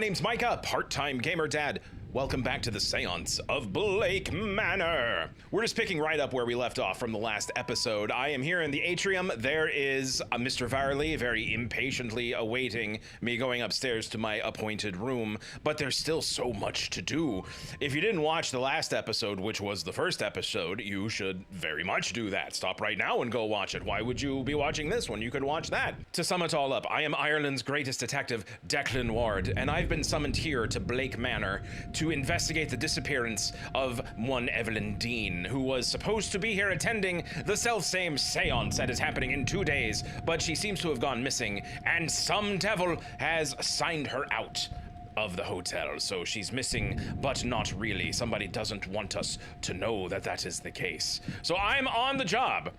name's Micah, part-time gamer dad. Welcome back to the Séance of Blake Manor. We're just picking right up where we left off from the last episode. I am here in the atrium. There is Mr. Varley very impatiently awaiting me going upstairs to my appointed room, but there's still so much to do. If you didn't watch the last episode, which was the first episode, you should very much do that. Stop right now and go watch it. Why would you be watching this when you could watch that? To sum it all up, I am Ireland's greatest detective, Declan Ward, and I've been summoned here to Blake Manor to investigate the disappearance of one Evelyn Dean, who was supposed to be here attending the self-same seance that is happening in 2 days, but she seems to have gone missing, and some devil has signed her out of the hotel. So she's missing, but not really. Somebody doesn't want us to know that that is the case. So I'm on the job.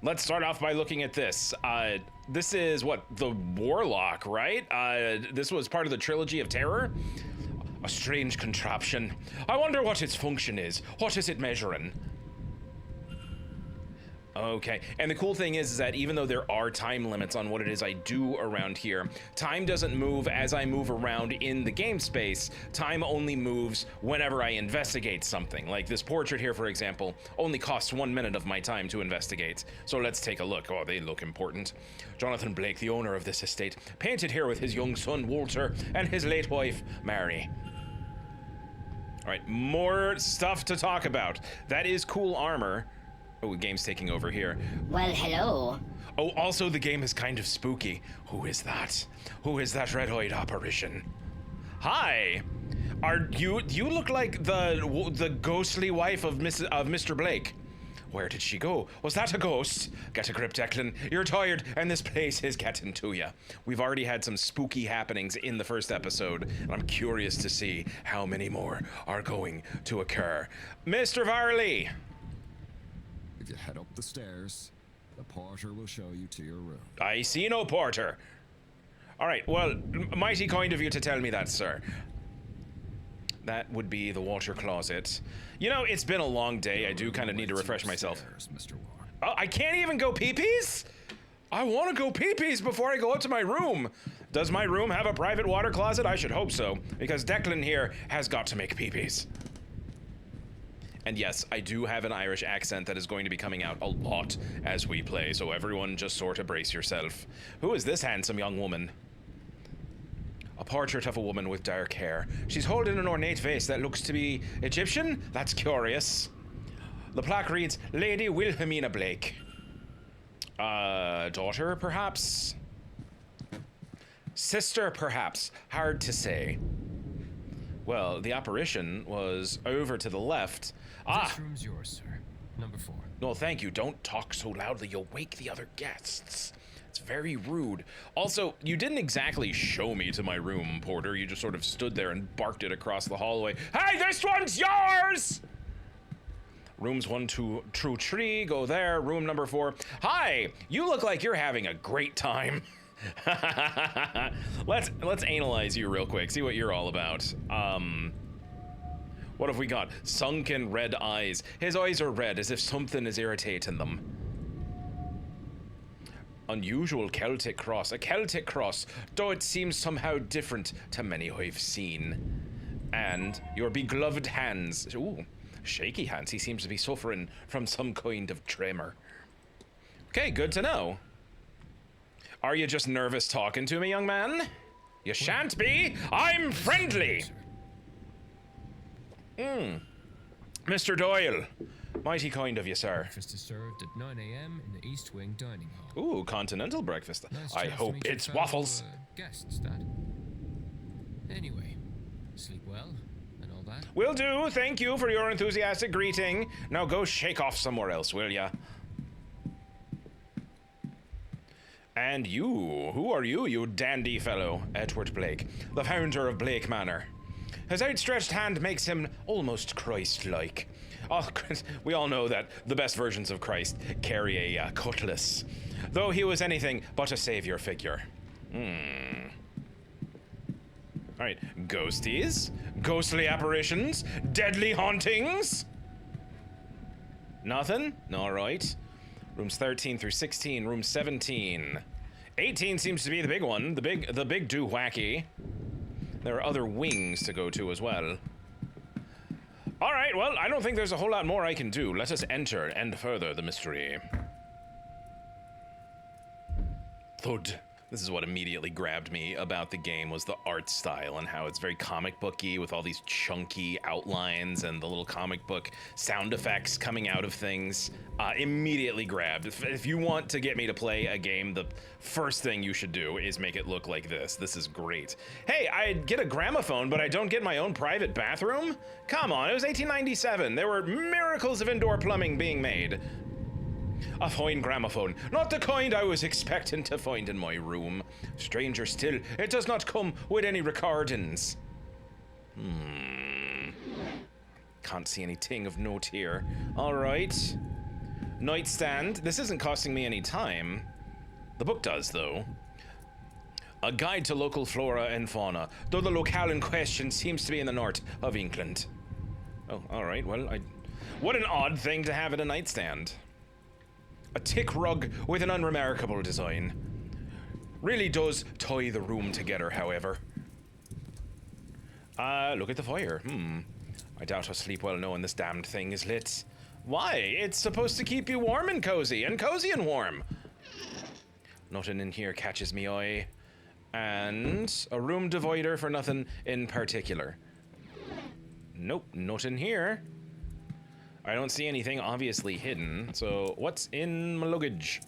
Let's start off by looking at this. This is what, the Warlock, right? This was part of the Trilogy of Terror. A strange contraption. I wonder what its function is. What is it measuring? Okay, and the cool thing is that even though there are time limits on what it is I do around here, time doesn't move as I move around in the game space. Time only moves whenever I investigate something. Like this portrait here, for example, only costs 1 minute of my time to investigate. So let's take a look. Oh, they look important. Jonathan Blake, the owner of this estate, painted here with his young son, Walter, and his late wife, Mary. All right, more stuff to talk about. That is cool armor. Oh, the game's taking over here. Well, hello. Oh, also the game is kind of spooky. Who is that? Who is that red-eyed apparition? Hi. You look like the ghostly wife of Mr. Blake. Where did she go? Was that a ghost? Get a grip, Declan. You're tired, and this place is getting to you. We've already had some spooky happenings in the first episode, and I'm curious to see how many more are going to occur. Mr. Varley! If you head up the stairs, the porter will show you to your room. I see no porter. All right, well, mighty kind of you to tell me that, sir. That would be the water closet. You know, it's been a long day. I do kind of need to refresh myself. Stairs, Mr. Ward. Oh, I can't even go pee-pees? I want to go pee-pees before I go up to my room. Does my room have a private water closet? I should hope so, because Declan here has got to make pee-pees. And yes, I do have an Irish accent that is going to be coming out a lot as we play, so everyone just sort of brace yourself. Who is this handsome young woman? A portrait of a woman with dark hair. She's holding an ornate vase that looks to be Egyptian? That's curious. The plaque reads, Lady Wilhelmina Blake. Daughter, perhaps? Sister, perhaps. Hard to say. Well, the apparition was over to the left. This room's yours, sir. Number 4. No, thank you. Don't talk so loudly. You'll wake the other guests. It's very rude. Also, you didn't exactly show me to my room, Porter. You just sort of stood there and barked it across the hallway. Hey, this one's yours! Rooms 1, 2, 3, go there. Room number 4. Hi, you look like you're having a great time. Let's analyze you real quick. See what you're all about. What have we got? Sunken red eyes. His eyes are red as if something is irritating them. Unusual Celtic cross. A Celtic cross, though it seems somehow different to many I've seen. And your begloved hands. Ooh, shaky hands. He seems to be suffering from some kind of tremor. Okay, good to know. Are you just nervous talking to me, young man? You shan't be. I'm friendly. Mr. Doyle. Mighty kind of you, sir. Breakfast is served at 9 a.m. in the East Wing dining hall. Ooh, continental breakfast. Nice I chance to hope meet your it's fellow, waffles. Guests, Dad. Anyway, sleep well and all that. Will do. Thank you for your enthusiastic greeting. Now go shake off somewhere else, will ya? And you, who are you, you dandy fellow? Edward Blake, the founder of Blake Manor. His outstretched hand makes him almost Christ-like. Oh, we all know that the best versions of Christ carry a cutlass, though he was anything but a savior figure. All right, ghosties, ghostly apparitions, deadly hauntings. Nothing? All right. Rooms 13 through 16, room 17. 18 seems to be the big one, the big do-wacky. There are other wings to go to as well. All right, well, I don't think there's a whole lot more I can do. Let us enter and further the mystery. Thud. This is what immediately grabbed me about the game was the art style and how it's very comic booky with all these chunky outlines and the little comic book sound effects coming out of things. Immediately grabbed. If you want to get me to play a game, the first thing you should do is make it look like this. This is great. Hey, I get a gramophone, but I don't get my own private bathroom? Come on, it was 1897. There were miracles of indoor plumbing being made. A fine gramophone, not the kind I was expecting to find in my room. Stranger still, it does not come with any recordings. Can't see anything of note here. All right. Nightstand. This isn't costing me any time. The book does, though. A guide to local flora and fauna, though the locale in question seems to be in the north of England. Oh, all right. Well, what an odd thing to have at a nightstand. A thick rug with an unremarkable design. Really does tie the room together, however. Look at the fire. I doubt I'll sleep well knowing this damned thing is lit. Why? It's supposed to keep you warm and cozy and warm. Nothing in here catches me eye. And a room divider for nothing in particular. Nope, nothing here. I don't see anything obviously hidden, so what's in my luggage?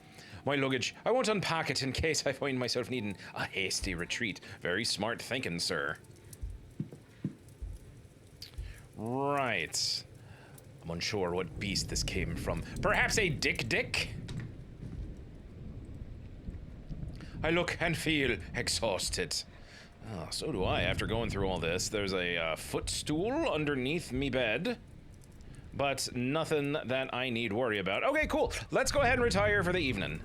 My luggage. I won't unpack it in case I find myself needing a hasty retreat. Very smart thinking, sir. Right. I'm unsure what beast this came from. Perhaps a dick? I look and feel exhausted. Oh, so do I after going through all this. There's a footstool underneath me bed. But nothing that I need worry about. Okay, cool. Let's go ahead and retire for the evening.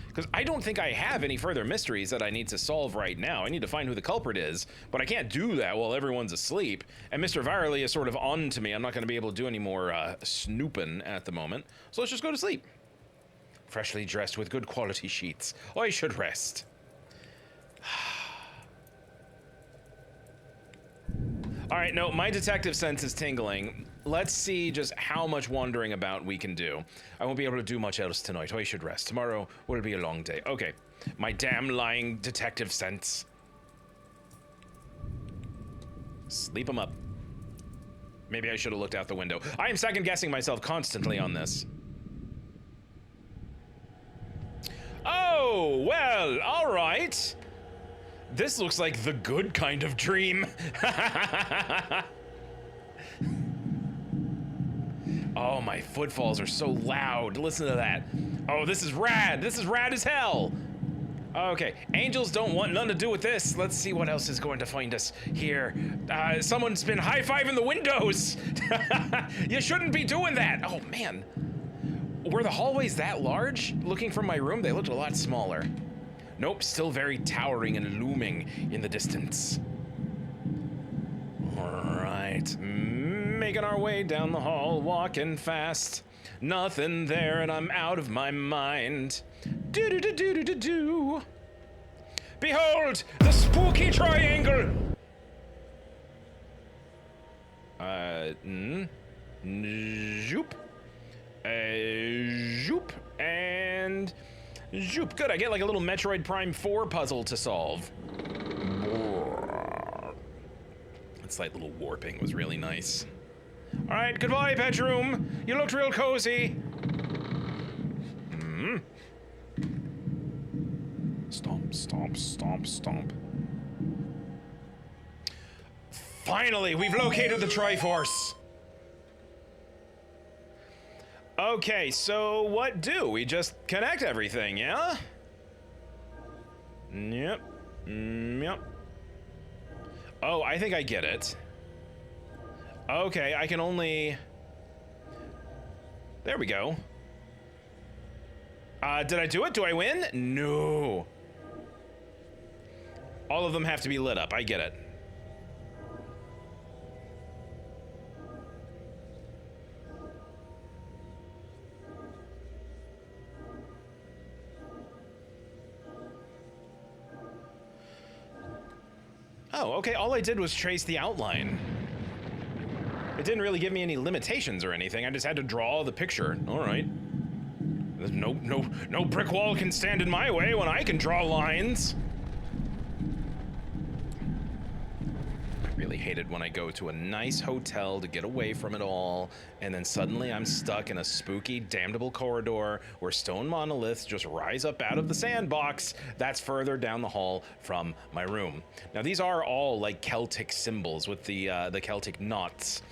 Because I don't think I have any further mysteries that I need to solve right now. I need to find who the culprit is, but I can't do that while everyone's asleep. And Mr. Virally is sort of on to me. I'm not going to be able to do any more snooping at the moment. So let's just go to sleep. Freshly dressed with good quality sheets. I should rest. All right, no, my detective sense is tingling. Let's see just how much wandering about we can do. I won't be able to do much else tonight. I should rest. Tomorrow will be a long day. Okay, my damn lying detective sense. Sleep him up. Maybe I should have looked out the window. I am second guessing myself constantly on this. Oh, well, all right. This looks like the good kind of dream. Oh, my footfalls are so loud. Listen to that. Oh, this is rad. This is rad as hell. Okay, angels don't want none to do with this. Let's see what else is going to find us here. Someone's been high-fiving the windows. You shouldn't be doing that. Oh, man. Were the hallways that large? Looking from my room, they looked a lot smaller. Nope, still very towering and looming in the distance. All right, making our way down the hall, walking fast. Nothing there, and I'm out of my mind. Do-do-do-do-do-do-do. Behold, the spooky triangle. Zoop. Zoop, and zoop. Good, I get like a little Metroid Prime 4 puzzle to solve. That slight little warping was really nice. All right, goodbye, bedroom. You looked real cozy. Stomp, stomp, stomp, stomp. Finally, we've located the Triforce. Okay, so what do? We just connect everything, yeah? Yep. Yep. Oh, I think I get it. Okay, I can only... There we go. Did I do it? Do I win? No. All of them have to be lit up. I get it. Oh, okay, all I did was trace the outline. It didn't really give me any limitations or anything. I just had to draw the picture. All right. No brick wall can stand in my way when I can draw lines. I really hate it when I go to a nice hotel to get away from it all, and then suddenly I'm stuck in a spooky, damnable corridor where stone monoliths just rise up out of the sandbox that's further down the hall from my room. Now, these are all like Celtic symbols with the Celtic knots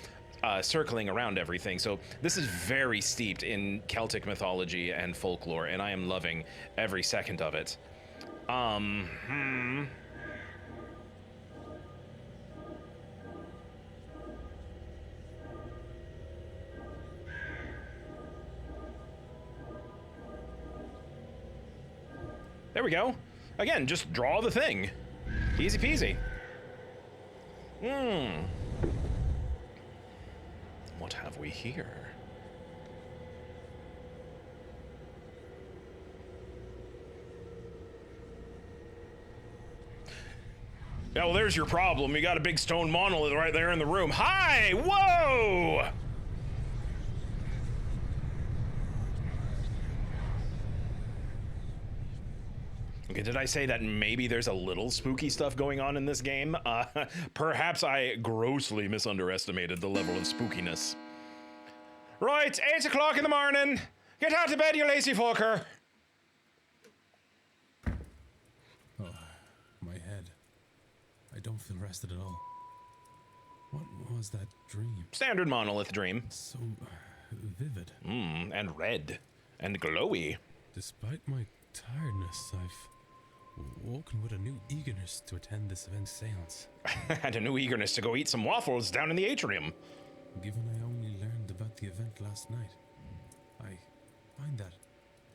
circling around everything. So this is very steeped in Celtic mythology and folklore, and I am loving every second of it. There we go. Again, just draw the thing. Easy peasy. What have we here? Yeah, well, there's your problem. You got a big stone monolith right there in the room. Hi! Whoa! Okay, did I say that maybe there's a little spooky stuff going on in this game? Perhaps I grossly misunderestimated the level of spookiness. Right, 8 o'clock in the morning. Get out of bed, you lazy fucker. Oh, my head. I don't feel rested at all. What was that dream? Standard monolith dream. So vivid. And red. And glowy. Despite my tiredness, I've woken with a new eagerness to attend this event's seance. And a new eagerness to go eat some waffles down in the atrium. Given I only learned about the event last night, I find that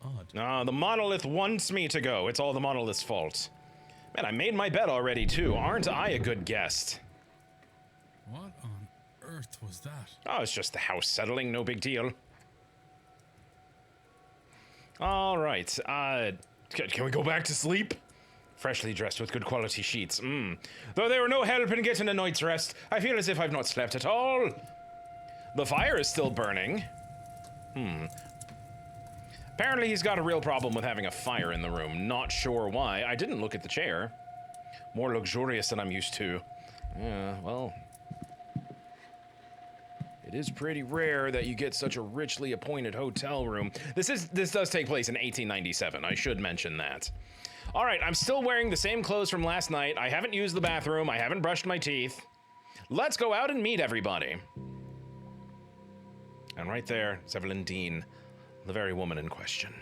odd. The monolith wants me to go. It's all the monolith's fault. Man, I made my bed already, too. Aren't I a good guest? What on earth was that? Oh, it's just the house settling. No big deal. All right. Can we go back to sleep? Freshly dressed with good quality sheets. Though they were no help in getting a night's rest, I feel as if I've not slept at all. The fire is still burning. Apparently he's got a real problem with having a fire in the room. Not sure why. I didn't look at the chair. More luxurious than I'm used to. Yeah, well. It is pretty rare that you get such a richly appointed hotel room. This does take place in 1897. I should mention that. All right, I'm still wearing the same clothes from last night. I haven't used the bathroom. I haven't brushed my teeth. Let's go out and meet everybody. And right there, Evelyn Dean, the very woman in question.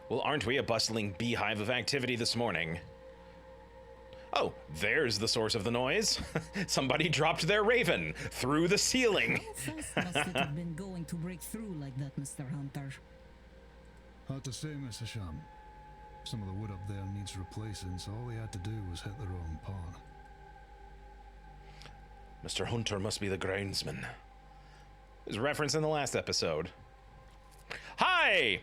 Well, aren't we a bustling beehive of activity this morning? Oh, there's the source of the noise. Somebody dropped their raven through the ceiling. How fast must it have been going to break through like that, Mr. Hunter? Hard to say, Mr. Sham. Some of the wood up there needs replacing, so all they had to do was hit the wrong pawn. Mr. Hunter must be the groundsman. There's a reference in the last episode. Hi!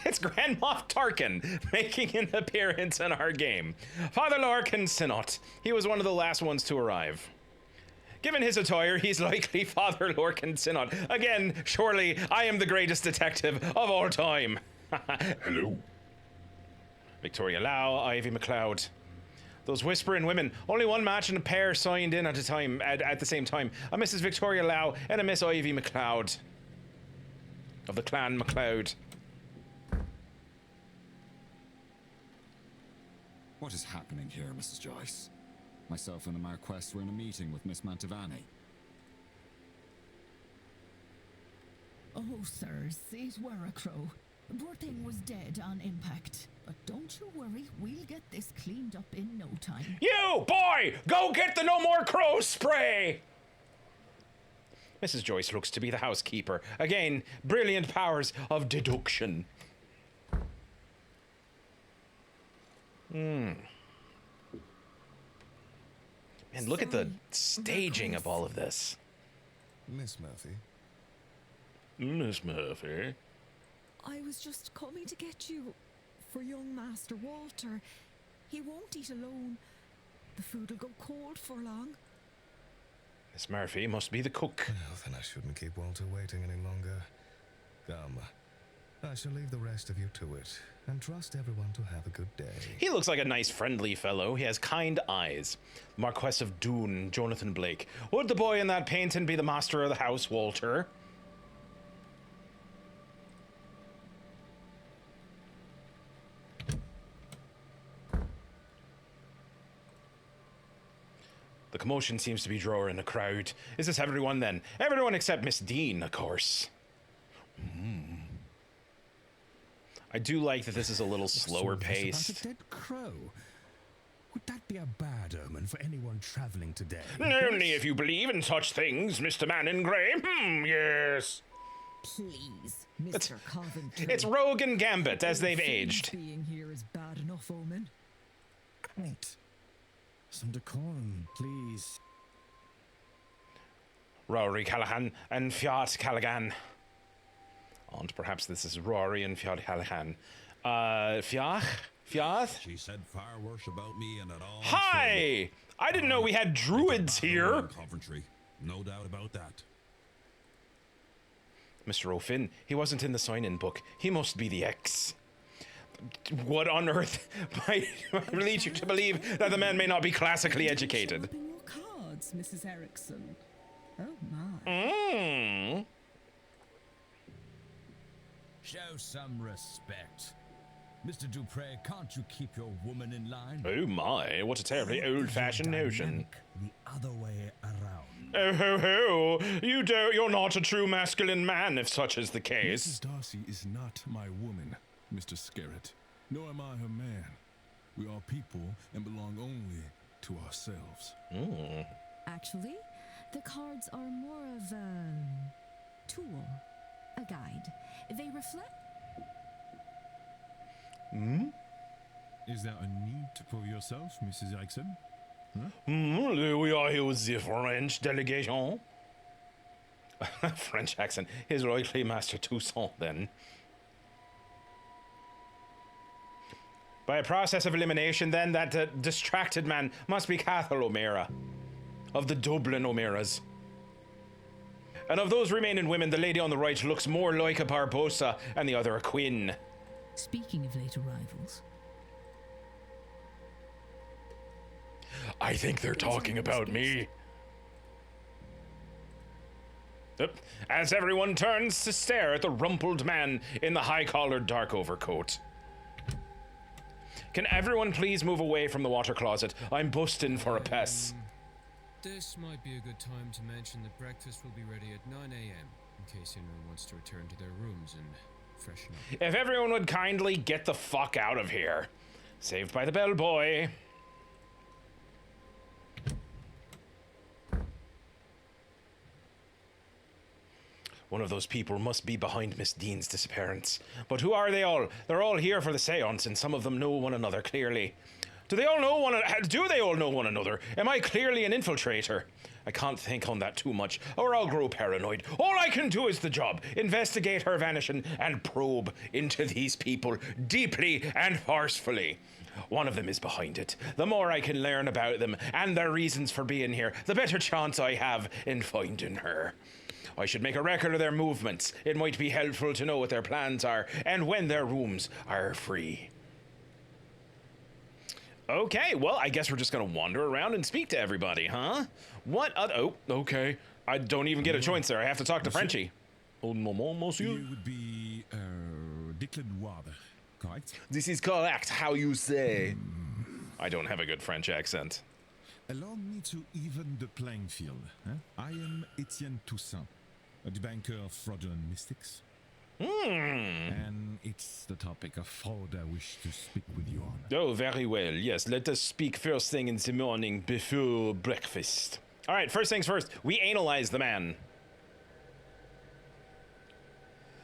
It's Grand Moff Tarkin making an appearance in our game. Father Lorcan Sinnot. He was one of the last ones to arrive. Given his attire, he's likely Father Lorcan Sinnot. Again, surely I am the greatest detective of all time. Hello. Victoria Lau, Ivy McLeod. Those whispering women. Only one match and a pair signed in at a time, at the same time. A Mrs. Victoria Lau and a Miss Ivy McLeod. Of the clan McLeod. What is happening here, Mrs. Joyce? Myself and the Marquess were in a meeting with Miss Mantovani. Oh, sirs, it were a crow. The poor thing was dead on impact. But don't you worry, we'll get this cleaned up in no time. You, boy! Go get the No More Crows spray! Mrs. Joyce looks to be the housekeeper. Again, brilliant powers of deduction. Man, look at the staging of all of this. Miss Murphy. Miss Murphy. I was just coming to get you for young Master Walter. He won't eat alone. The food'll go cold for long. Miss Murphy must be the cook. Well, then I shouldn't keep Walter waiting any longer. Come, I shall leave the rest of you to it, and trust everyone to have a good day. He looks like a nice, friendly fellow. He has kind eyes. Marquess of Doon, Jonathan Blake. Would the boy in that painting be the master of the house, Walter? The commotion seems to be drawing a crowd. Is this everyone then? Everyone except Miss Dean, of course. I do like that this is a little slower paced. About a dead crow. Would that be a bad omen for anyone traveling today? Only if you believe in such things, Mr. Man in Grey. Yes. Please, Mr. Coventry. It's Rogue and Gambit as they've aged. Being here is bad enough omen. Wait. Some decorum, please. Rory Callahan and Fiat Callaghan. And perhaps this is Rory and Fiat Callaghan. Fiat? She said far worse about me and at all. Hi! I didn't know we had druids here. Coventry. No doubt about that. Mr. O'Finn, he wasn't in the sign-in book. He must be the ex. What on earth might lead you to believe that the man may not be classically educated? Show up in your cards, Mrs. Erickson. Oh my. Mmm. Show some respect. Mr. Dupre, can't you keep your woman in line? Oh my, what a terribly old-fashioned notion. The other way around. Oh ho ho! You're not a true masculine man, if such is the case. Mrs. Darcy is not my woman, Mr. Scarrett, nor am I her man. We are people and belong only to ourselves. Actually, the cards are more of a tool, a guide. They reflect. Is there a need to prove yourself, Mrs. Erickson? We are here with the French delegation. French accent. His Royally Master Toussaint, then. By a process of elimination, then, that distracted man must be Cathal O'Meara, of the Dublin O'Mearas. And of those remaining women, the lady on the right looks more like a Barbosa and the other a Quinn. Speaking of late arrivals. I think they're talking about me. As everyone turns to stare at the rumpled man in the high-collared dark overcoat. Can everyone please move away from the water closet? I'm busting for a piss. This might be a good time to mention that breakfast will be ready at 9 a.m. in case anyone wants to return to their rooms and freshen up. If everyone would kindly get the fuck out of here. Saved by the bellboy. One of those people must be behind Miss Dean's disappearance. But who are they all? They're all here for the seance, and some of them know one another clearly. Do they all know one another? Am I clearly an infiltrator? I can't think on that too much, or I'll grow paranoid. All I can do is the job. Investigate her vanishing and probe into these people deeply and forcefully. One of them is behind it. The more I can learn about them and their reasons for being here, the better chance I have in finding her. I should make a record of their movements. It might be helpful to know what their plans are and when their rooms are free. Okay, well, I guess we're just gonna wander around and speak to everybody, huh? What other... Oh, okay. I don't even get a choice there. I have to talk to Frenchie. Oh, moment, monsieur. You would be, Declan Water, correct? This is correct, how you say. I don't have a good French accent. Allow me to even the playing field. I am Etienne Toussaint, a debunker of fraudulent mystics. And it's the topic of fraud I wish to speak with you on. Oh, very well. Yes, let us speak first thing in the morning before breakfast. All right, first things first. We analyze the man.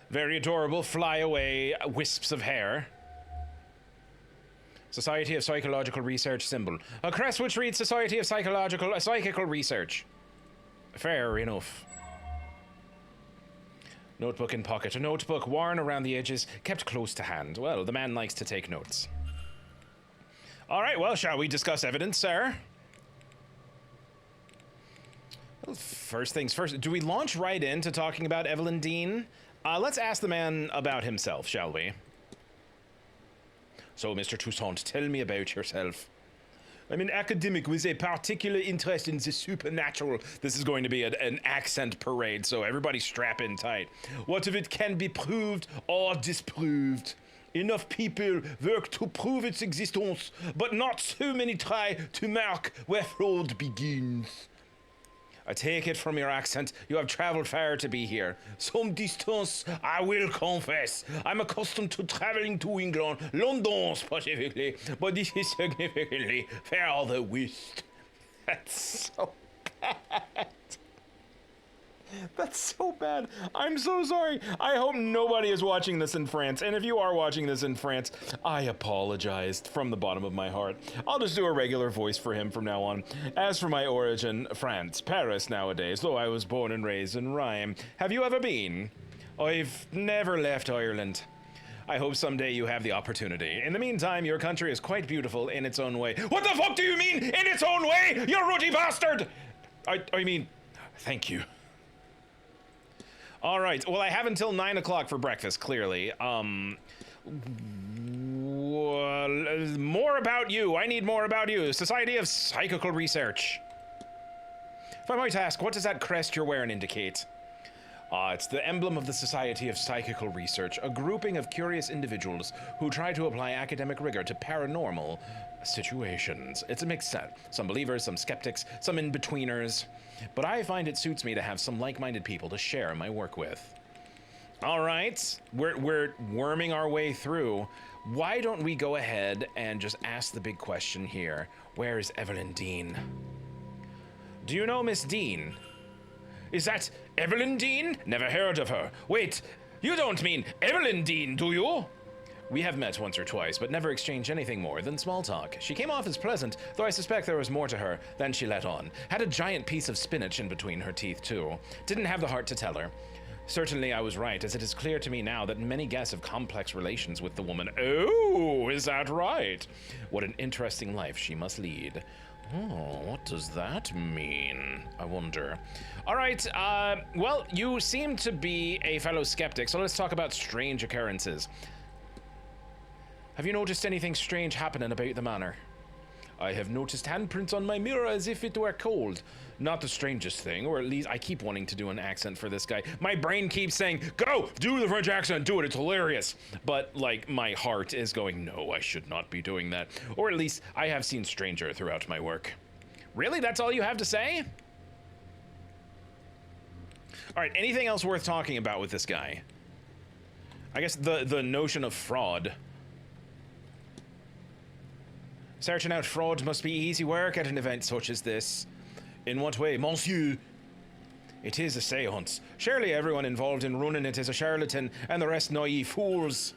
Very adorable, fly away wisps of hair. Society of Psychological Research symbol. A crest which reads Society of Psychical Research. Fair enough. Notebook in pocket. A notebook worn around the edges, kept close to hand. Well, the man likes to take notes. All right, well, shall we discuss evidence, sir? Well, first things first. Do we launch right into talking about Evelyn Dean? Let's ask the man about himself, shall we? So, Mr. Toussaint, tell me about yourself. I'm an academic with a particular interest in the supernatural. This is going to be an accent parade, so everybody strap in tight. What of it can be proved or disproved? Enough people work to prove its existence, but not so many try to mark where fraud begins. I take it from your accent, you have traveled far to be here. Some distance, I will confess. I'm accustomed to traveling to England, London specifically, but this is significantly further west. That's so bad. That's so bad. I'm so sorry. I hope nobody is watching this in France. And if you are watching this in France, I apologized from the bottom of my heart. I'll just do a regular voice for him from now on. As for my origin, France, Paris nowadays, though I was born and raised in Rhyme. Have you ever been? I've never left Ireland. I hope someday you have the opportunity. In the meantime, your country is quite beautiful in its own way. What the fuck do you mean, in its own way, you ruddy bastard? I mean, thank you. All right. Well, I have until 9 o'clock for breakfast, clearly. More about you. I need more about you. Society of Psychical Research. If I might ask, what does that crest you're wearing indicate? It's the emblem of the Society of Psychical Research, a grouping of curious individuals who try to apply academic rigor to paranormal situations. It's a mixed set. Some believers, some skeptics, some in-betweeners. But I find it suits me to have some like-minded people to share my work with. All right, we're worming our way through. Why don't we go ahead and just ask the big question here? Where is Evelyn Dean? Do you know Miss Dean? Is that Evelyn Dean? Never heard of her. Wait, you don't mean Evelyn Dean, do you? We have met once or twice, but never exchanged anything more than small talk. She came off as pleasant, though I suspect there was more to her than she let on. Had a giant piece of spinach in between her teeth, too. Didn't have the heart to tell her. Certainly I was right, as it is clear to me now that many guests have complex relations with the woman. Oh, is that right? What an interesting life she must lead. Oh, what does that mean? I wonder. All right, well, you seem to be a fellow skeptic, so let's talk about strange occurrences. Have you noticed anything strange happening about the manor? I have noticed handprints on my mirror as if it were cold. Not the strangest thing, or at least I keep wanting to do an accent for this guy. My brain keeps saying, go, do the French accent, do it, it's hilarious. But, like, my heart is going, no, I should not be doing that. Or at least, I have seen stranger throughout my work. Really? That's all you have to say? All right, anything else worth talking about with this guy? I guess the notion of fraud. Searching out fraud must be easy work at an event such as this. In what way, monsieur? It is a séance. Surely everyone involved in running it is a charlatan, and the rest naive fools.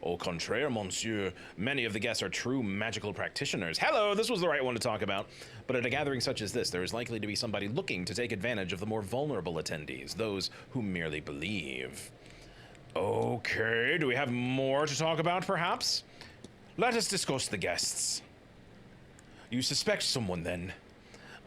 Au contraire, monsieur. Many of the guests are true magical practitioners. Hello, this was the right one to talk about. But at a gathering such as this, there is likely to be somebody looking to take advantage of the more vulnerable attendees, those who merely believe. Okay, do we have more to talk about, perhaps? Let us discuss the guests. You suspect someone, then?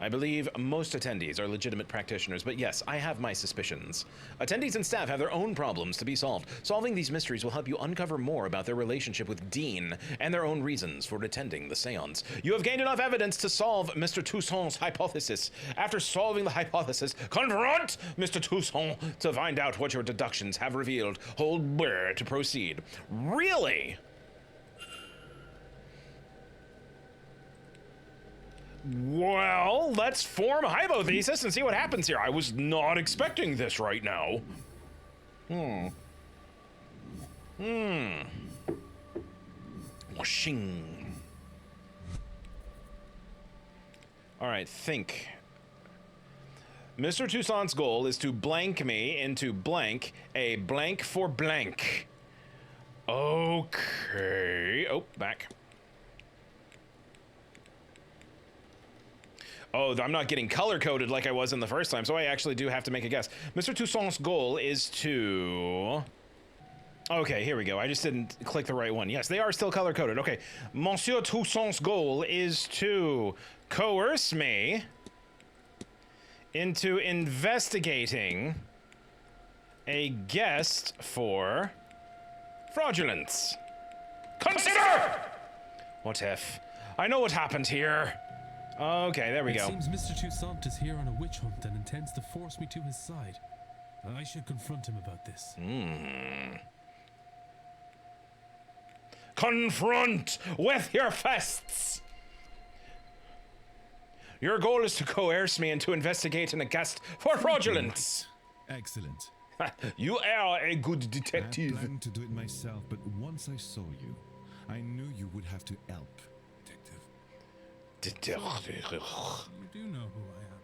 I believe most attendees are legitimate practitioners, but yes, I have my suspicions. Attendees and staff have their own problems to be solved. Solving these mysteries will help you uncover more about their relationship with Dean and their own reasons for attending the seance. You have gained enough evidence to solve Mr. Toussaint's hypothesis. After solving the hypothesis, confront Mr. Toussaint to find out what your deductions have revealed. Hold where to proceed. Really? Well, let's form a hypothesis and see what happens here. I was not expecting this right now. Washing. All right, think. Mr. Toussaint's goal is to blank me into blank, a blank for blank. Okay. Oh, back. Oh, I'm not getting color-coded like I was in the first time, so I actually do have to make a guess. Mr. Toussaint's goal is to... Okay, here we go. I just didn't click the right one. Yes, they are still color-coded. Okay. Monsieur Toussaint's goal is to coerce me into investigating a guest for fraudulence. Consider! What if? I know what happened here. Okay, there we go. It seems Mr. Toussaint is here on a witch hunt and intends to force me to his side. I should confront him about this. Confront with your fists! Your goal is to coerce me into investigating a guest for fraudulence. Excellent. You are a good I detective. planned to do it myself, but once I saw you, I knew you would have to help, detective. You do know who I am.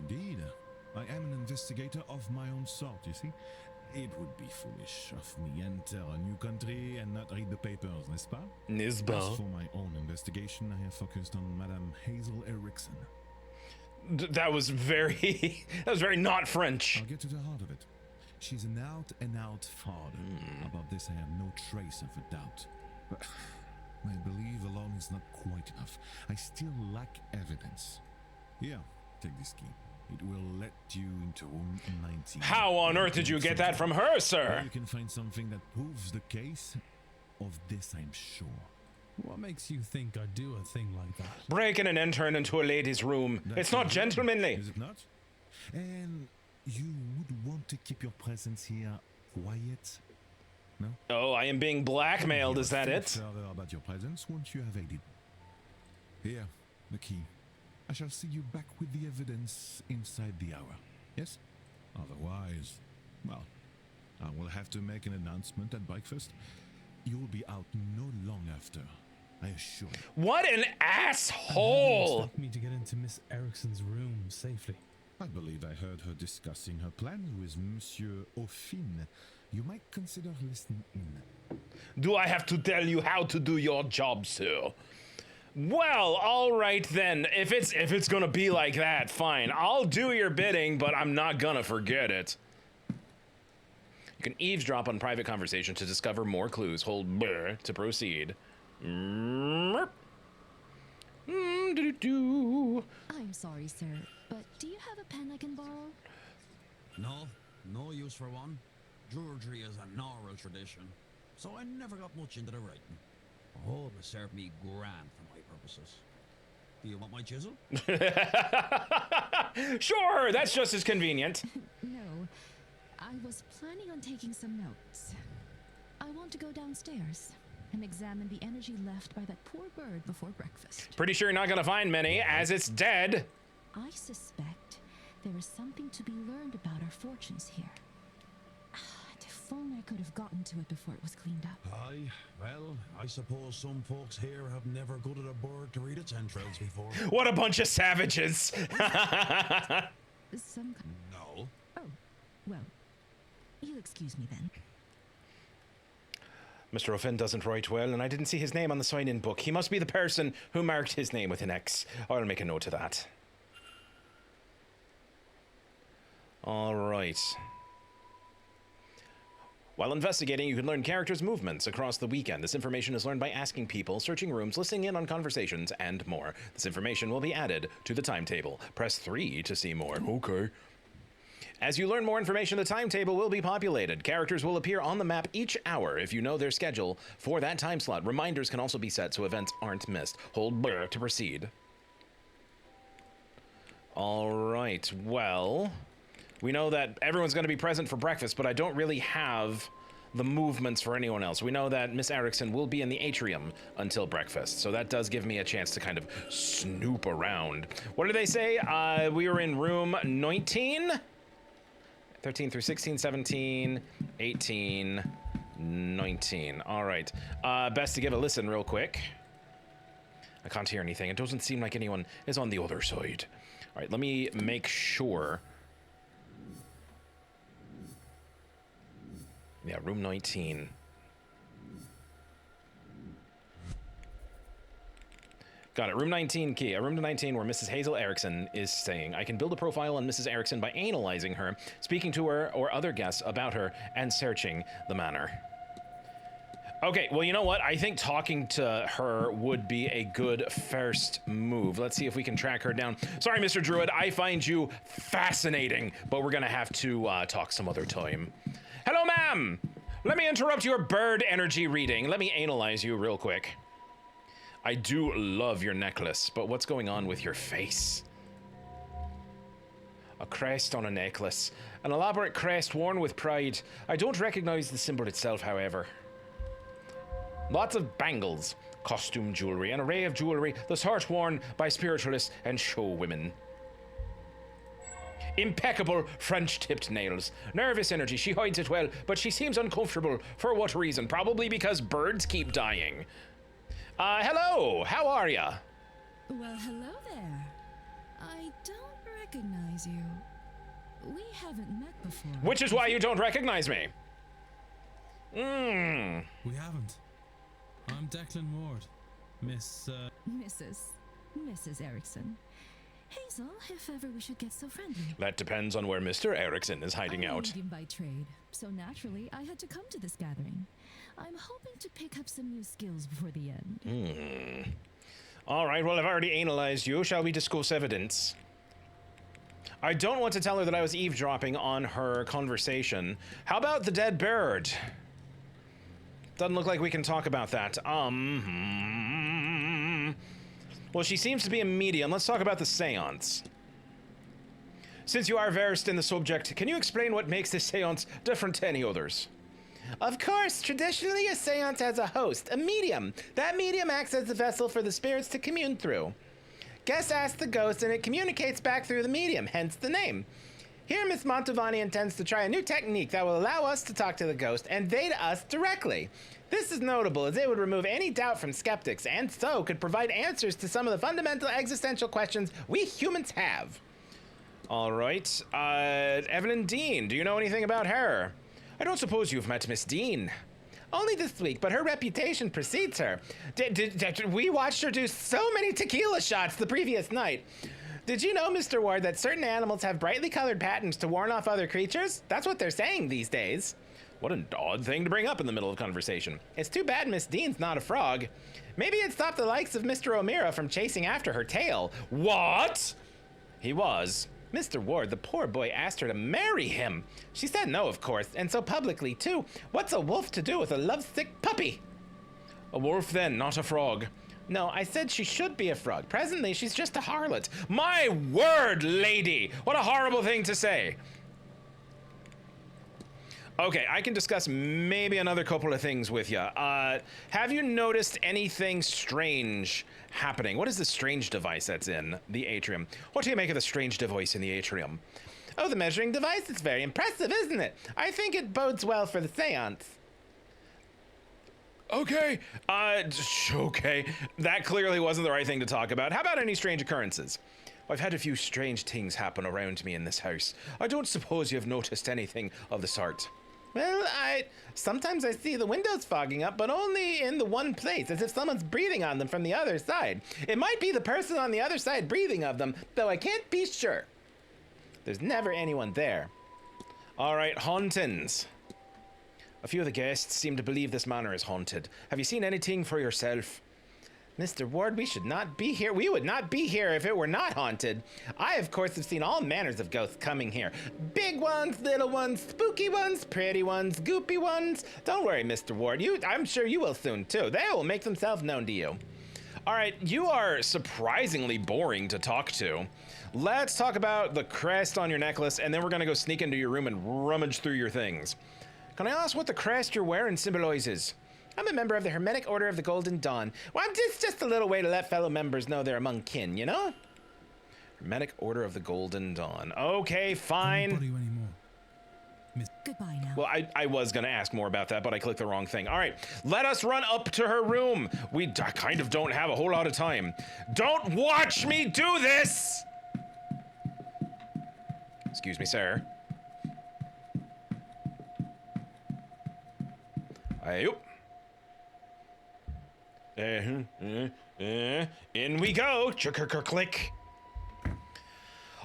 Indeed. I am an investigator of my own sort, you see. It would be foolish of me enter a new country and not read the papers, n'est-ce pas? N'est-ce pas? As for my own investigation, I have focused on Madame Hazel Erickson. That was very... that was very not French. I'll get to the heart of it. She's an out-and-out fraud. About this, I have no trace of a doubt. But my belief alone is not quite enough. I still lack evidence. Here, take this key. It will let you into room 19. How on earth did you get that from her, sir? You can find something that proves the case. Of this, I'm sure. What makes you think I'd do a thing like that? Breaking an intern into a lady's room. It's not gentlemanly. Is it not? And you would want to keep your presence here quiet? No? Oh, I am being blackmailed, is that Think it? further about your presence once you have aided. Here, the key. I shall see you back with the evidence inside the hour. Yes? Otherwise, well, I will have to make an announcement at breakfast. You'll be out no long after, I assure you. What an asshole! Expect me to get into Miss Erickson's room safely. I believe I heard her discussing her plans with Monsieur Aufin. You might consider listening in. Do I have to tell you how to do your job, sir? Well, all right then. If it's gonna be like that, fine. I'll do your bidding, but I'm not gonna forget it. You can eavesdrop on private conversation to discover more clues. Hold B to proceed. I'm sorry, sir, but do you have a pen I can borrow? No use for one. Drudgery is an oral tradition, so I never got much into the writing. Oh, it served me grand for my purposes. Do you want my chisel? Sure, that's just as convenient. No, I was planning on taking some notes. I want to go downstairs and examine the energy left by that poor bird before breakfast. Pretty sure you're not gonna find many, as it's dead. I suspect there is something to be learned about our fortunes here. If only I could have gotten to it before it was cleaned up. Aye, well, I suppose some folks here have never gutted a bird to read its entrails before. What a bunch of savages. No. Oh, well, you'll excuse me then. Mr. O'Finn doesn't write well, and I didn't see his name on the sign-in book. He must be the person who marked his name with an X. I'll make a note of that. All right. While investigating, you can learn characters' movements across the weekend. This information is learned by asking people, searching rooms, listening in on conversations, and more. This information will be added to the timetable. Press 3 to see more. Okay. As you learn more information, the timetable will be populated. Characters will appear on the map each hour if you know their schedule for that time slot. Reminders can also be set so events aren't missed. Hold B to proceed. All right, well... We know that everyone's going to be present for breakfast, but I don't really have the movements for anyone else. We know that Miss Erickson will be in the atrium until breakfast, so that does give me a chance to kind of snoop around. What do they say? We were in room 19? 13 through 16, 17, 18, 19. All right. Best to give a listen real quick. I can't hear anything. It doesn't seem like anyone is on the other side. All right, let me make sure... Yeah, room 19. Got it. Room 19 key. A room to 19 where Mrs. Hazel Erickson is staying. I can build a profile on Mrs. Erickson by analyzing her, speaking to her or other guests about her, and searching the manor. Okay, well, you know what? I think talking to her would be a good first move. Let's see if we can track her down. Sorry, Mr. Druid, I find you fascinating, but we're gonna have to talk some other time. Hello, ma'am! Let me interrupt your bird energy reading. Let me analyze you real quick. I do love your necklace, but what's going on with your face? A crest on a necklace. An elaborate crest worn with pride. I don't recognize the symbol itself, however. Lots of bangles, costume jewelry, an array of jewelry, the sort worn by spiritualists and show women. Impeccable French-tipped nails. Nervous energy, she hides it well, but she seems uncomfortable. For what reason? Probably because birds keep dying. Hello, how are ya? Well, hello there. I don't recognize you. We haven't met before. Which is why you don't recognize me. We haven't. I'm Declan Ward. Mrs. Erickson. Hazel, if ever we should get so friendly. That depends on where Mr. Erickson is hiding out. I'm a medium by trade, so naturally I had to come to this gathering. I'm hoping to pick up some new skills before the end. All right, well, I've already analyzed you. Shall we discuss evidence? I don't want to tell her that I was eavesdropping on her conversation. How about the dead bird? Doesn't look like we can talk about that. Well, she seems to be a medium. Let's talk about the seance. Since you are versed in the subject, can you explain what makes this seance different to any others? Of course, traditionally a seance has a host, a medium. That medium acts as the vessel for the spirits to commune through. Guests ask the ghost and it communicates back through the medium, hence the name. Here, Miss Mantovani intends to try a new technique that will allow us to talk to the ghost and they to us directly. This is notable as it would remove any doubt from skeptics and so could provide answers to some of the fundamental existential questions we humans have. All right, Evelyn Dean, do you know anything about her? I don't suppose you've met Miss Dean. Only this week, but her reputation precedes her. We watched her do so many tequila shots the previous night. Did you know, Mr. Ward, that certain animals have brightly colored patterns to warn off other creatures? That's what they're saying these days. What an odd thing to bring up in the middle of conversation. It's too bad Miss Dean's not a frog. Maybe it'd stop the likes of Mr. O'Meara from chasing after her tail. What? He was. Mr. Ward, the poor boy, asked her to marry him. She said no, of course, and so publicly, too. What's a wolf to do with a lovesick puppy? A wolf, then, not a frog. No, I said she should be a frog. Presently, she's just a harlot. My word, lady! What a horrible thing to say. Okay, I can discuss maybe another couple of things with you. Have you noticed anything strange happening? What is the strange device that's in the atrium? What do you make of the strange device in the atrium? Oh, the measuring device? It's very impressive, isn't it? I think it bodes well for the seance. Okay, okay. That clearly wasn't the right thing to talk about. How about any strange occurrences? I've had a few strange things happen around me in this house. I don't suppose you've noticed anything of the sort. Well, sometimes I see the windows fogging up, but only in the one place, as if someone's breathing on them from the other side. It might be the person on the other side breathing of them, though I can't be sure. There's never anyone there. All right, hauntings. A few of the guests seem to believe this manor is haunted. Have you seen anything for yourself? Mr. Ward, we should not be here. We would not be here if it were not haunted. I, of course, have seen all manners of ghosts coming here. Big ones, little ones, spooky ones, pretty ones, goopy ones. Don't worry, Mr. Ward. I'm sure you will soon, too. They will make themselves known to you. All right, you are surprisingly boring to talk to. Let's talk about the crest on your necklace, and then we're going to go sneak into your room and rummage through your things. Can I ask what the crest you're wearing symbolizes? I'm a member of the Hermetic Order of the Golden Dawn. Well, it's just a little way to let fellow members know they're among kin, you know? Hermetic Order of the Golden Dawn. Okay, fine. Don't bother you anymore. Goodbye now. Well, I was going to ask more about that, but I clicked the wrong thing. All right, let us run up to her room. We kind of don't have a whole lot of time. Don't watch me do this! Excuse me, sir. Ayup. In we go. Click.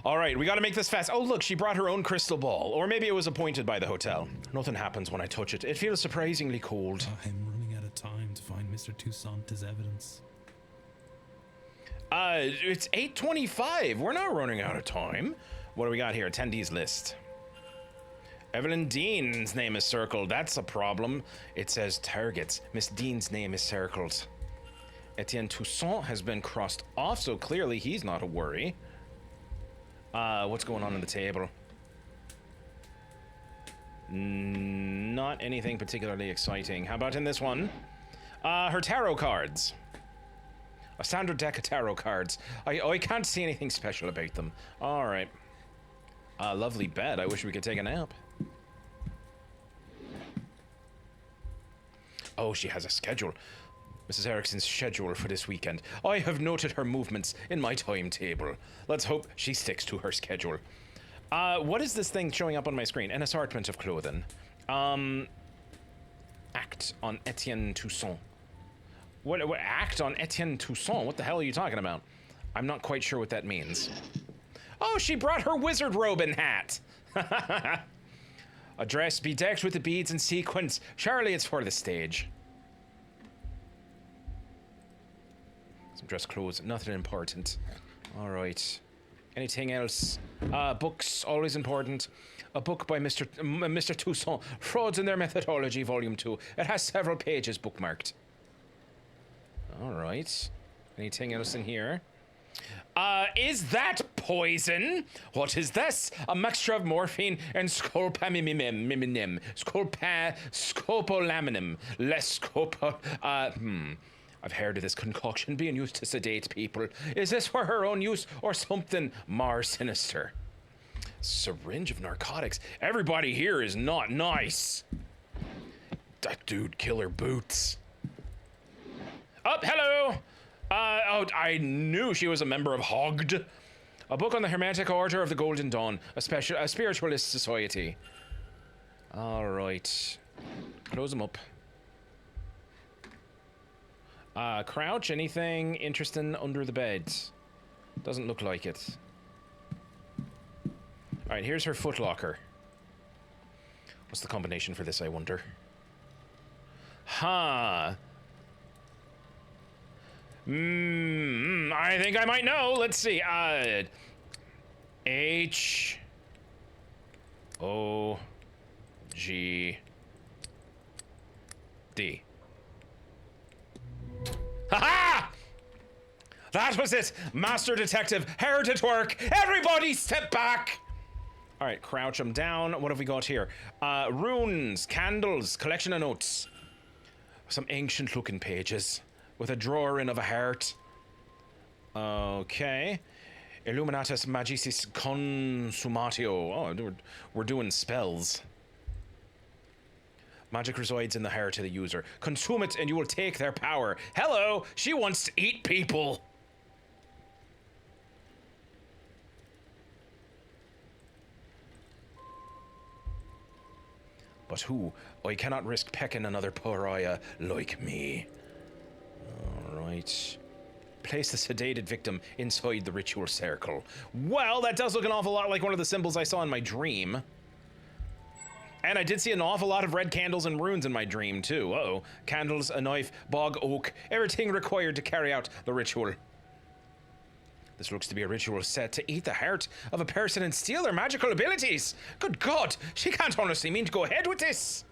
All right, we got to make this fast. Oh, look, she brought her own crystal ball. Or maybe it was appointed by the hotel. Nothing happens when I touch it. It feels surprisingly cold. I'm running out of time to find Mr. Toussaint as evidence. It's 8:25. We're not running out of time. What do we got here? Attendees list. Evelyn Dean's name is circled. That's a problem. It says targets. Miss Dean's name is circled. Etienne Toussaint has been crossed off, so clearly he's not a worry. What's going on the table? Not anything particularly exciting. How about in this one? Her tarot cards. A standard deck of tarot cards. I can't see anything special about them. All right. Lovely bed. I wish we could take a nap. Oh, she has a schedule. Mrs. Erickson's schedule for this weekend. I have noted her movements in my timetable. Let's hope she sticks to her schedule. What is this thing showing up on my screen? An assortment of clothing. Act on Etienne Toussaint. What act on Etienne Toussaint? What the hell are you talking about? I'm not quite sure what that means. Oh, she brought her wizard robe and hat. A dress bedecked with the beads and sequins. Surely it's for the stage. Some dress clothes, nothing important. All right. Anything else? Books, always important. A book by Mr. Toussaint, Frauds in Their Methodology, Volume 2. It has several pages bookmarked. All right. Anything else in here? Is that poison? What is this? A mixture of morphine and scopolaminem. I've heard of this concoction being used to sedate people. Is this for her own use or something more sinister? Syringe of narcotics. Everybody here is not nice. That dude, killer boots. Oh, hello. Oh, I knew she was a member of Hogged. A book on the Hermetic Order of the Golden Dawn, a spiritualist society. All right. Close them up. Crouch, anything interesting under the bed? Doesn't look like it. All right, here's her footlocker. What's the combination for this, I wonder? Huh. I think I might know. Let's see. H O G D. Ha-ha! That was it! Master Detective, hard at work! Everybody step back! Alright, crouch them down. What have we got here? Runes, candles, collection of notes. Some ancient looking pages with a drawer in of a heart. Okay. Illuminatus Magicis Consumatio. Oh, we're doing spells. Magic resides in the heart of the user. Consume it and you will take their power. Hello, she wants to eat people. But who? I cannot risk pecking another pariah like me. All right. Place the sedated victim inside the ritual circle. Well, that does look an awful lot like one of the symbols I saw in my dream. And I did see an awful lot of red candles and runes in my dream, too. Uh-oh. Candles, a knife, bog oak, everything required to carry out the ritual. This looks to be a ritual set to eat the heart of a person and steal their magical abilities. Good God, she can't honestly mean to go ahead with this.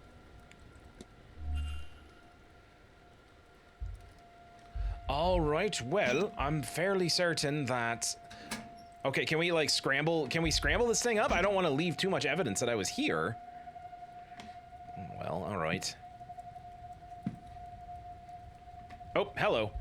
All right, well, I'm fairly certain that... Okay, can we, like, scramble? Can we scramble this thing up? I don't want to leave too much evidence that I was here. Well, all right. Oh, hello.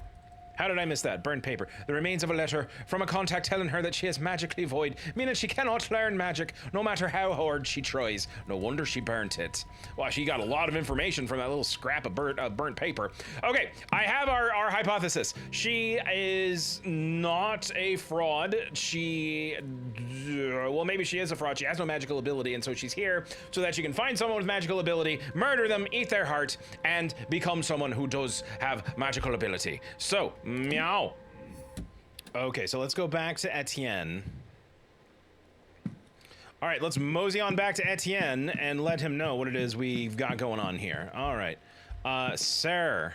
How did I miss that? Burned paper. The remains of a letter from a contact telling her that she is magically void, meaning she cannot learn magic, no matter how hard she tries. No wonder she burnt it. Well, she got a lot of information from that little scrap of burnt paper. Okay, I have our hypothesis. She is not a fraud. She well, maybe she is a fraud. She has no magical ability, and so she's here so that she can find someone with magical ability, murder them, eat their heart, and become someone who does have magical ability. So, meow. Okay, so let's go back to Etienne. All right, let's mosey on back to Etienne and let him know what it is we've got going on here. All right. Sir.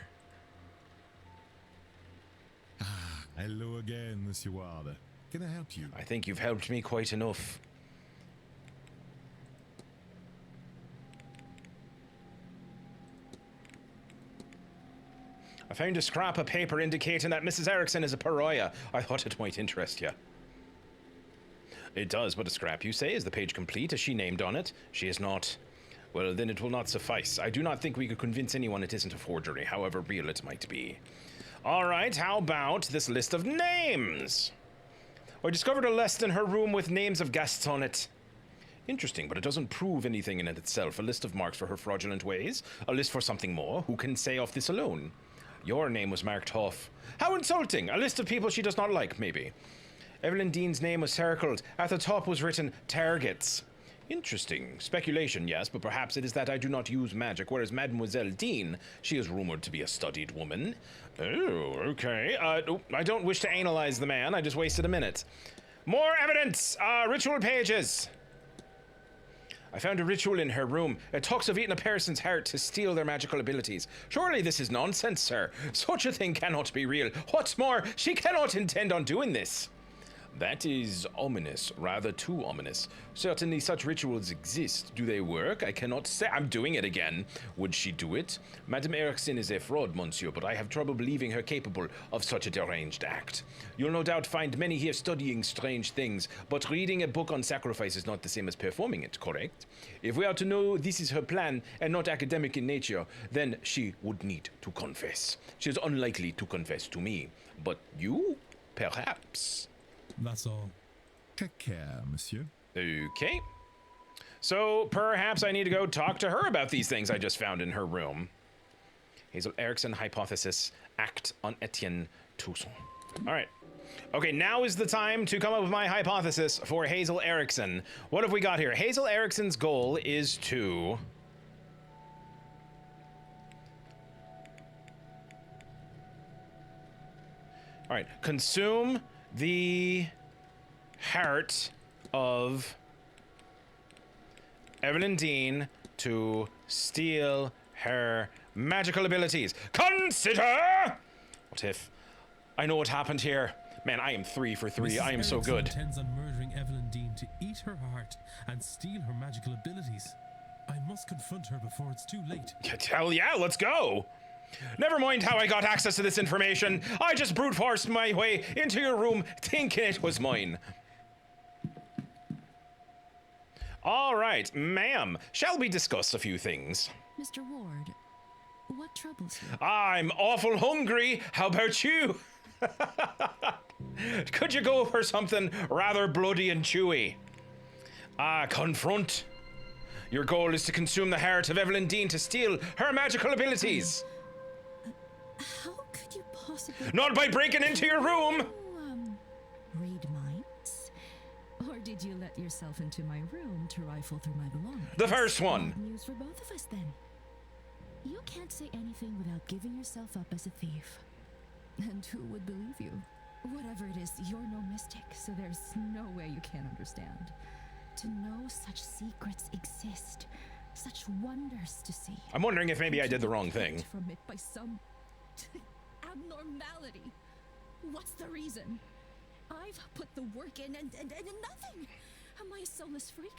Hello again, Monsieur Ward. Can I help you? I think you've helped me quite enough. I found a scrap of paper indicating that Mrs. Erickson is a pariah. I thought it might interest you. It does, but a scrap, you say? Is the page complete? Is she named on it? She is not. Well, then it will not suffice. I do not think we could convince anyone it isn't a forgery, however real it might be. All right, how about this list of names? I discovered a list in her room with names of guests on it. Interesting, but it doesn't prove anything in it itself. A list of marks for her fraudulent ways. A list for something more. Who can say off this alone? Your name was marked off. How insulting! A list of people she does not like, maybe. Evelyn Dean's name was circled. At the top was written, targets. Interesting. Speculation, yes, but perhaps it is that I do not use magic, whereas Mademoiselle Dean, she is rumored to be a studied woman. Oh, okay. I don't wish to analyze the man. I just wasted a minute. More evidence! Ritual pages. I found a ritual in her room. It talks of eating a person's heart to steal their magical abilities. Surely this is nonsense, sir. Such a thing cannot be real. What's more, she cannot intend on doing this. That is ominous, rather too ominous. Certainly such rituals exist. Do they work? I cannot say. I'm doing it again. Would she do it? Madame Erickson is a fraud, monsieur, but I have trouble believing her capable of such a deranged act. You'll no doubt find many here studying strange things, but reading a book on sacrifice is not the same as performing it, correct? If we are to know this is her plan and not academic in nature, then she would need to confess. She is unlikely to confess to me, but you? Perhaps. That's all. Take care, monsieur. Okay. So perhaps I need to go talk to her about these things I just found in her room. Hazel Erickson hypothesis, act on Etienne Toussaint. All right. Okay, now is the time to come up with my hypothesis for Hazel Erickson. What have we got here? Hazel Erickson's goal is to... All right, consume the heart of Evelyn Dean to steal her magical abilities. Consider! What if? I know what happened here. Man, I am 3 for 3. I am so good. Intends on murdering Evelyn Dean to eat her heart and steal her magical abilities. I must confront her before it's too late. Hell yeah, let's go. Never mind how I got access to this information. I just brute forced my way into your room thinking it was mine. All right, ma'am. Shall we discuss a few things? Mr. Ward, what troubles you? I'm awful hungry. How about you? Could you go for something rather bloody and chewy? Confront. Your goal is to consume the heart of Evelyn Dean to steal her magical abilities. How could you possibly... Not by breaking into your room! Read minds? Or did you let yourself into my room to rifle through my belongings? The first one! Bad news for both of us, then. You can't say anything without giving yourself up as a thief. And who would believe you? Whatever it is, you're no mystic, so there's no way you can't understand. To know such secrets exist, such wonders to see. I'm wondering if maybe I did the wrong thing. From it by some abnormality. What's the reason? I've put the work in and nothing. Am I a soulless freak?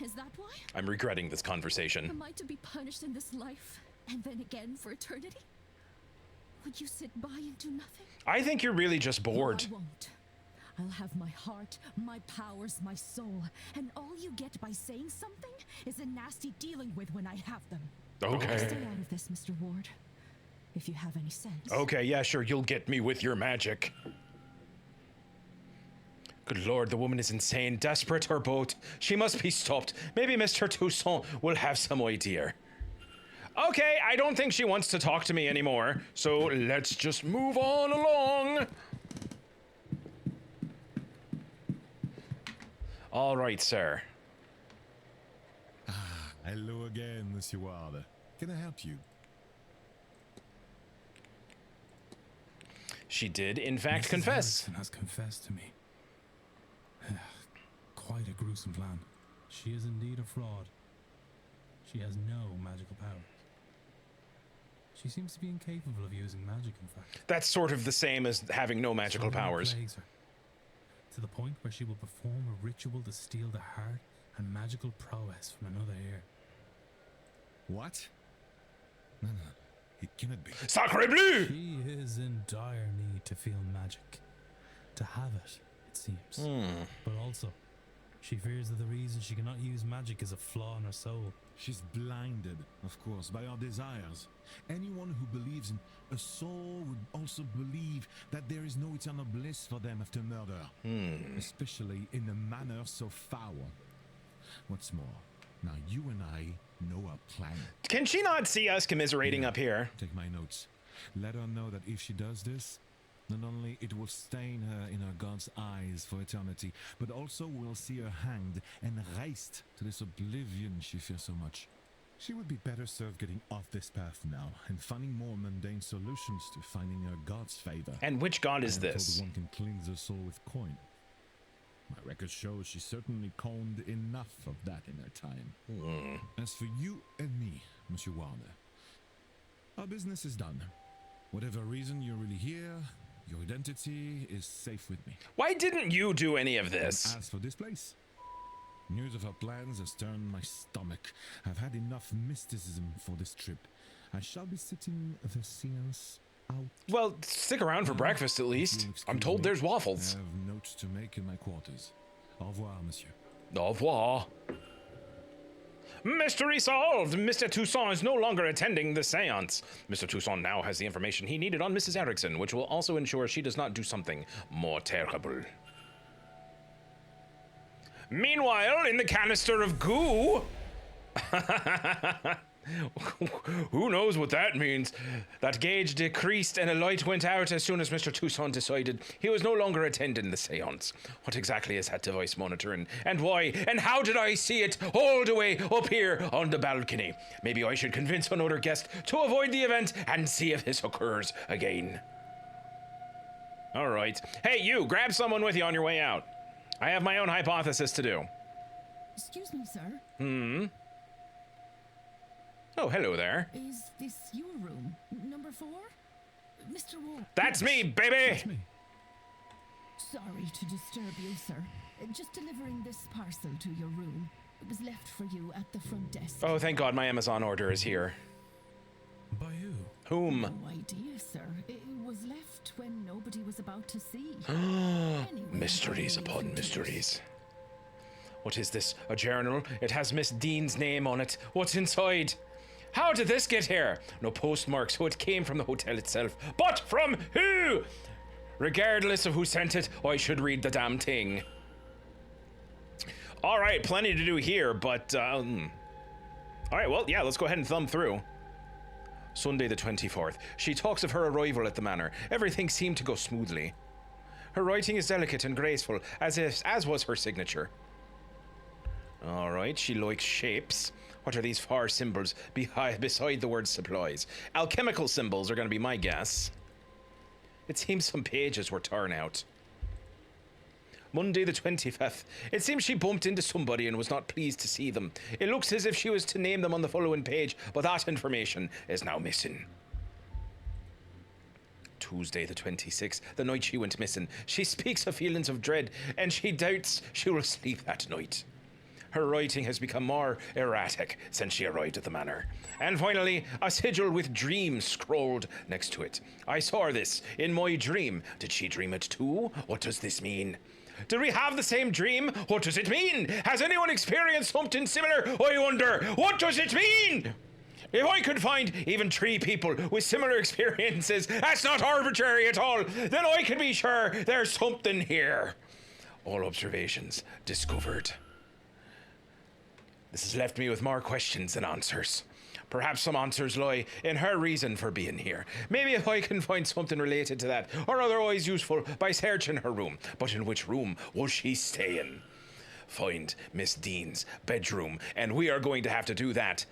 Is that why? I'm regretting this conversation. Am I to be punished in this life and then again for eternity? Would you sit by and do nothing? I think you're really just bored. No, I won't. I'll have my heart, my powers, my soul, and all you get by saying something is a nasty dealing with when I have them. Okay. Stay out of this, Mr. Ward, if you have any sense. Okay, yeah, sure, you'll get me with your magic. Good lord, the woman is insane, desperate or both. She must be stopped. Maybe Mr. Toussaint will have some idea. Okay, I don't think she wants to talk to me anymore, so let's just move on along. All right, sir. Hello again, Monsieur Ward. Can I help you? She did, in fact, Mrs. confess. Harrison has confessed to me. Quite a gruesome plan. She is indeed a fraud. She has no magical powers. She seems to be incapable of using magic, in fact. That's sort of the same as having no magical powers. Plagues her, to the point where she will perform a ritual to steal the heart and magical prowess from another ear. What? No, it cannot be. Sacre bleu! She is in dire need to feel magic. To have it seems. But also, she fears that the reason she cannot use magic is a flaw in her soul. She's blinded, of course, by our desires. Anyone who believes in a soul would also believe that there is no eternal bliss for them after murder. Especially in a manner so foul. What's more, now you and I know our plan. Can she not see us commiserating up here? Take my notes. Let her know that if she does this, not only it will stain her in her God's eyes for eternity, but also we'll see her hanged and raised to this oblivion she fears so much. She would be better served getting off this path now and finding more mundane solutions to finding her God's favor. And which God is Until this? the one can cleanse her soul with coin. My record shows she certainly coined enough of that in her time. As for you and me, Monsieur Warner, our business is done. Whatever reason you're really here, your identity is safe with me. Why didn't you do any of this? And as for this place, news of our plans has turned my stomach. I've had enough mysticism for this trip. I shall be sitting the séance out. Well, stick around for breakfast at least. I'm told there's waffles. I have notes to make in my quarters. Au revoir, monsieur. Au revoir. Mystery solved! Mr. Toussaint is no longer attending the seance. Mr. Toussaint now has the information he needed on Mrs. Erickson, which will also ensure she does not do something more terrible. Meanwhile, in the canister of goo... Who knows what that means? That gauge decreased and a light went out as soon as Mr. Toussaint decided he was no longer attending the seance. What exactly is that device monitoring? And why? And how did I see it all the way up here on the balcony? Maybe I should convince another guest to avoid the event and see if this occurs again. Alright. Hey, you! Grab someone with you on your way out. I have my own hypothesis to do. Excuse me, sir. Oh, hello there. Is this your room? Number 4? Mr. Wolf. That's me, baby! That's me. Sorry to disturb you, sir. Just delivering this parcel to your room. It was left for you at the front desk. Oh, thank God my Amazon order is here. By who? Whom? No idea, sir. It was left when nobody was about to see. Anyway, Mysteries upon mysteries. What is this? A journal? It has Miss Dean's name on it. What's inside? How did this get here? No postmark, so it came from the hotel itself. But from who? Regardless of who sent it, I should read the damn thing. Alright, plenty to do here, but, Alright, well, yeah, let's go ahead and thumb through. Sunday the 24th. She talks of her arrival at the manor. Everything seemed to go smoothly. Her writing is delicate and graceful, as was her signature. Alright, she likes shapes. What are these far symbols beside the word supplies? Alchemical symbols are going to be my guess. It seems some pages were torn out. Monday the 25th. It seems she bumped into somebody and was not pleased to see them. It looks as if she was to name them on the following page, but that information is now missing. Tuesday the 26th, the night she went missing. She speaks of feelings of dread, and she doubts she will sleep that night. Her writing has become more erratic since she arrived at the manor. And finally, a sigil with dream scrolled next to it. I saw this in my dream. Did she dream it too? What does this mean? Did we have the same dream? What does it mean? Has anyone experienced something similar? I wonder, what does it mean? If I could find even 3 people with similar experiences, that's not arbitrary at all, then I can be sure there's something here. All observations discovered. This has left me with more questions than answers. Perhaps some answers lie in her reason for being here. Maybe if I can find something related to that, or otherwise useful by searching her room. But in which room was she staying? find Miss Dean's bedroom. And we are going to have to do that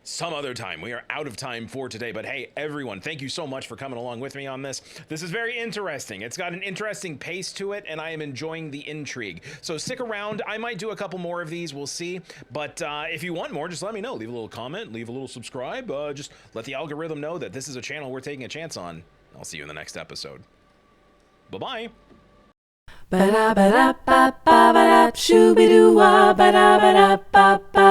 some other time. We are out of time for today, but hey, everyone, thank you so much for coming along with me on this. This is very interesting. It's got an interesting pace to it, and I am enjoying the intrigue. So stick around. I might do a couple more of these. We'll see. But if you want more, just let me know. Leave a little comment, leave a little subscribe. Just let the algorithm know that this is a channel we're taking a chance on. I'll see you in the next episode. Bye-bye. Ba-da-ba-da-ba-ba-ba-da, shoo-be-doo-wah, ba-da-ba-da-ba-ba.